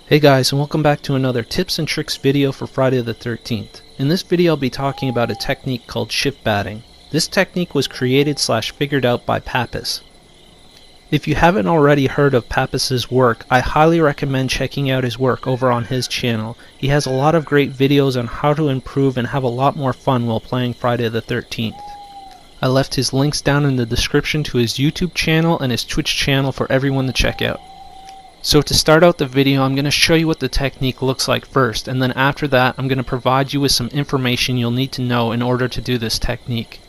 Hey guys, and welcome back to another tips and tricks video for Friday the 13th. In this video I'll be talking about a technique called shift batting. This technique was created / figured out by Pappus. If you haven't already heard of Pappus's work, I highly recommend checking out his work over on his channel. He has a lot of great videos on how to improve and have a lot more fun while playing Friday the 13th. I left his links down in the description to his YouTube channel and his Twitch channel for everyone to check out. So to start out the video, I'm going to show you what the technique looks like first, and then after that I'm going to provide you with some information you'll need to know in order to do this technique.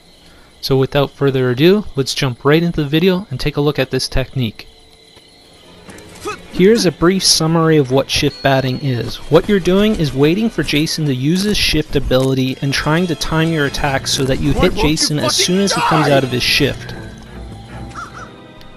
So without further ado, let's jump right into the video and take a look at this technique. Here's a brief summary of what shift batting is. What you're doing is waiting for Jason to use his shift ability and trying to time your attack so that you hit Jason as soon as he comes out of his shift.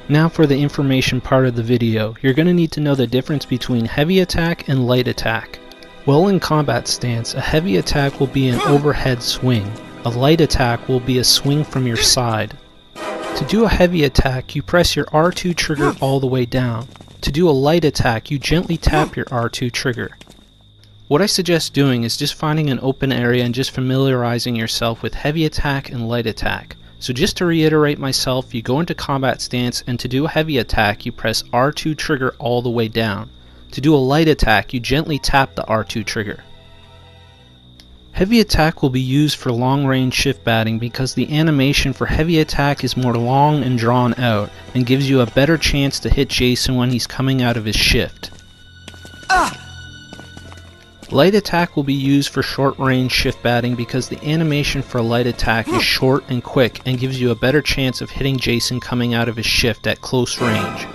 Now for the information part of the video, you're going to need to know the difference between heavy attack and light attack. While in combat stance, a heavy attack will be an overhead swing. A light attack will be a swing from your side. To do a heavy attack, you press your R2 trigger all the way down. To do a light attack, you gently tap your R2 trigger. What I suggest doing is just finding an open area and just familiarizing yourself with heavy attack and light attack. So just to reiterate myself, you go into combat stance, and to do a heavy attack you press R2 trigger all the way down. To do a light attack you gently tap the R2 trigger. Heavy attack will be used for long range shift batting because the animation for heavy attack is more long and drawn out and gives you a better chance to hit Jason when he's coming out of his shift. Light attack will be used for short range shift batting because the animation for light attack is short and quick and gives you a better chance of hitting Jason coming out of his shift at close range.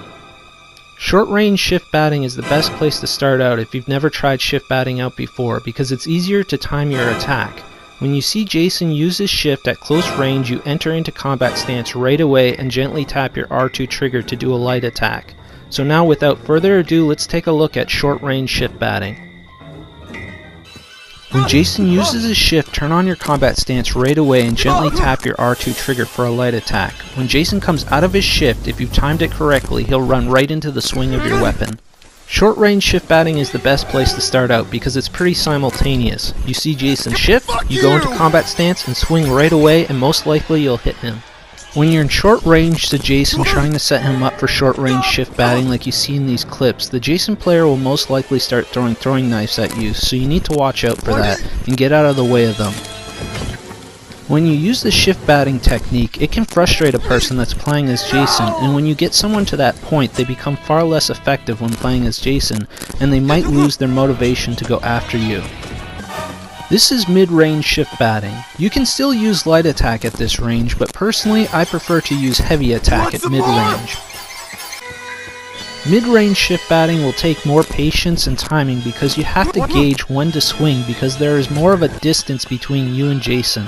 Short range shift batting is the best place to start out if you've never tried shift batting out before because it's easier to time your attack. When you see Jason use his shift at close range, you enter into combat stance right away and gently tap your R2 trigger to do a light attack. So now without further ado, let's take a look at short range shift batting. When Jason uses his shift, turn on your combat stance right away and gently tap your R2 trigger for a light attack. When Jason comes out of his shift, if you've timed it correctly, he'll run right into the swing of your weapon. Short range shift batting is the best place to start out because it's pretty simultaneous. You see Jason shift, you go into combat stance and swing right away, and most likely you'll hit him. When you're in short range to Jason trying to set him up for short range shift batting like you see in these clips, the Jason player will most likely start throwing knives at you, so you need to watch out for that and get out of the way of them. When you use the shift batting technique, it can frustrate a person that's playing as Jason, and when you get someone to that point, they become far less effective when playing as Jason, and they might lose their motivation to go after you. This is mid-range shift batting. You can still use light attack at this range, but personally I prefer to use heavy attack at mid-range. Mid-range shift batting will take more patience and timing because you have to gauge when to swing because there is more of a distance between you and Jason.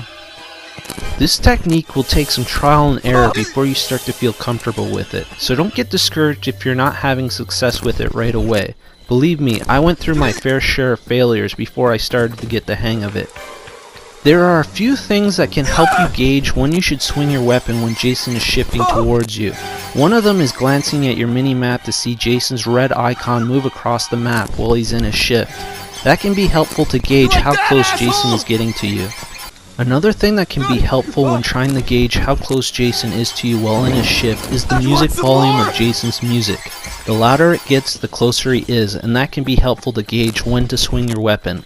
This technique will take some trial and error before you start to feel comfortable with it, so don't get discouraged if you're not having success with it right away. Believe me, I went through my fair share of failures before I started to get the hang of it. There are a few things that can help you gauge when you should swing your weapon when Jason is shifting towards you. One of them is glancing at your mini-map to see Jason's red icon move across the map while he's in his shift. That can be helpful to gauge how close Jason is getting to you. Another thing that can be helpful when trying to gauge how close Jason is to you while in his shift is the music volume of Jason's music. The louder it gets, the closer he is, and that can be helpful to gauge when to swing your weapon.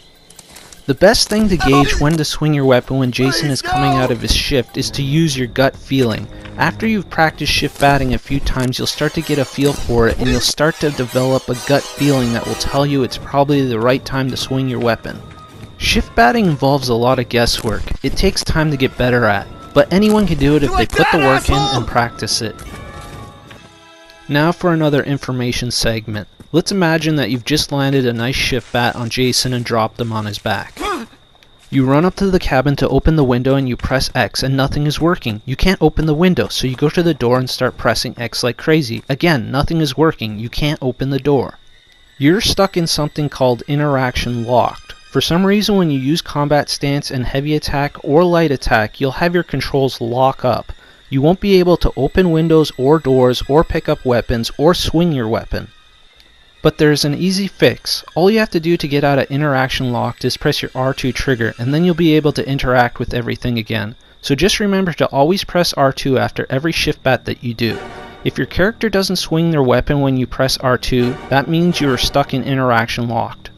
The best thing to gauge when to swing your weapon when Jason is coming out of his shift is to use your gut feeling. After you've practiced shift batting a few times, you'll start to get a feel for it and you'll start to develop a gut feeling that will tell you it's probably the right time to swing your weapon. Shift batting involves a lot of guesswork. It takes time to get better at, but anyone can do it if they put the work in and practice it. Now for another information segment. Let's imagine that you've just landed a nice shift bat on Jason and dropped him on his back. You run up to the cabin to open the window and you press X and nothing is working. You can't open the window, so you go to the door and start pressing X like crazy. Again, nothing is working. You can't open the door. You're stuck in something called interaction locked. For some reason when you use combat stance and heavy attack or light attack, you'll have your controls lock up. You won't be able to open windows or doors or pick up weapons or swing your weapon. But there's an easy fix. All you have to do to get out of interaction locked is press your R2 trigger, and then you'll be able to interact with everything again. So just remember to always press R2 after every shift bat that you do. If your character doesn't swing their weapon when you press R2, that means you are stuck in interaction locked.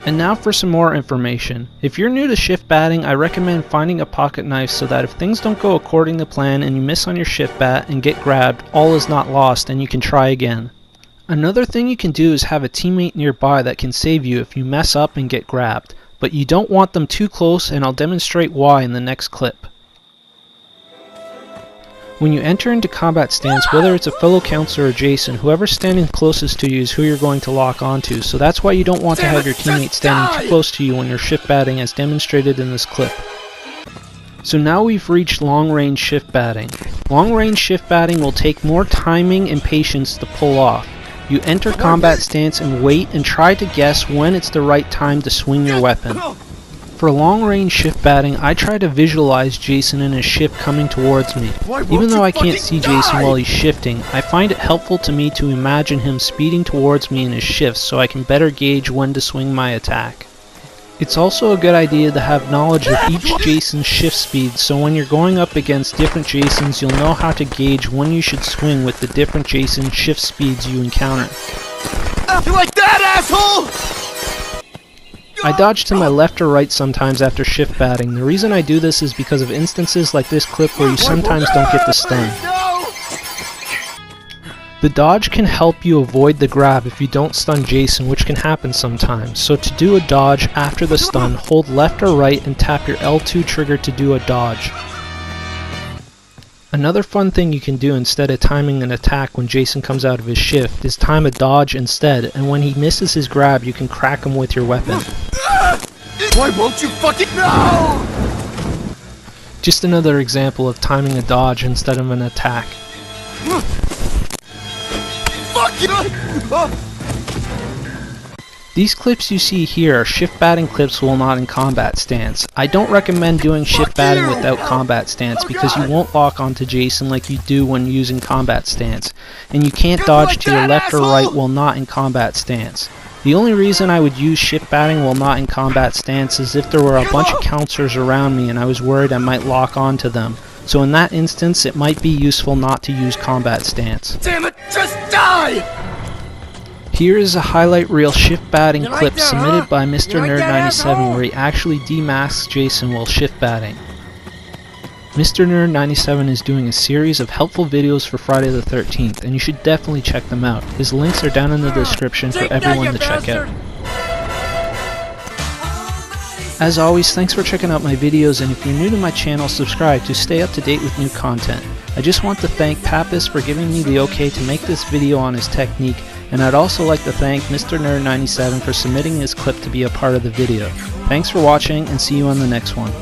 And now for some more information. If you're new to shift batting, I recommend finding a pocket knife so that if things don't go according to plan and you miss on your shift bat and get grabbed, all is not lost and you can try again. Another thing you can do is have a teammate nearby that can save you if you mess up and get grabbed, but you don't want them too close, and I'll demonstrate why in the next clip. When you enter into combat stance, whether it's a fellow counselor or Jason, whoever's standing closest to you is who you're going to lock onto, so that's why you don't want to have your teammate standing too close to you when you're shift batting as demonstrated in this clip. So now we've reached long range shift batting. Long range shift batting will take more timing and patience to pull off. You enter combat stance and wait and try to guess when it's the right time to swing your weapon. For long range shift batting, I try to visualize Jason in his shift coming towards me. Even though I can't see Jason while he's shifting, I find it helpful to me to imagine him speeding towards me in his shifts so I can better gauge when to swing my attack. It's also a good idea to have knowledge of each Jason's shift speed, so when you're going up against different Jasons, you'll know how to gauge when you should swing with the different Jason shift speeds you encounter. You like that, asshole? I dodge to my left or right sometimes after shift batting. The reason I do this is because of instances like this clip where you sometimes don't get the stun. The dodge can help you avoid the grab if you don't stun Jason, which can happen sometimes. So to do a dodge after the stun, hold left or right and tap your L2 trigger to do a dodge. Another fun thing you can do instead of timing an attack when Jason comes out of his shift is time a dodge instead, and when he misses his grab you can crack him with your weapon. Why won't you fucking know? Just another example of timing a dodge instead of an attack. Fuck you! These clips you see here are shift batting clips while not in combat stance. I don't recommend doing shift batting without combat stance because you won't lock onto Jason like you do when using combat stance, and you can't dodge to your left or right while not in combat stance. The only reason I would use shift batting while not in combat stance is if there were a bunch of counselors around me and I was worried I might lock onto them. So in that instance, it might be useful not to use combat stance. Damn it, just die! Here is a highlight reel shift batting clip submitted by Mr. Nerd97 where he actually demasks Jason while shift batting. Mr. Nerd97 is doing a series of helpful videos for Friday the 13th, and you should definitely check them out. His links are down in the description for everyone to check out. As always, thanks for checking out my videos, and if you're new to my channel, subscribe to stay up to date with new content. I just want to thank Pappus for giving me the okay to make this video on his technique, and I'd also like to thank Mr. Nerd97 for submitting his clip to be a part of the video. Thanks for watching, and see you on the next one.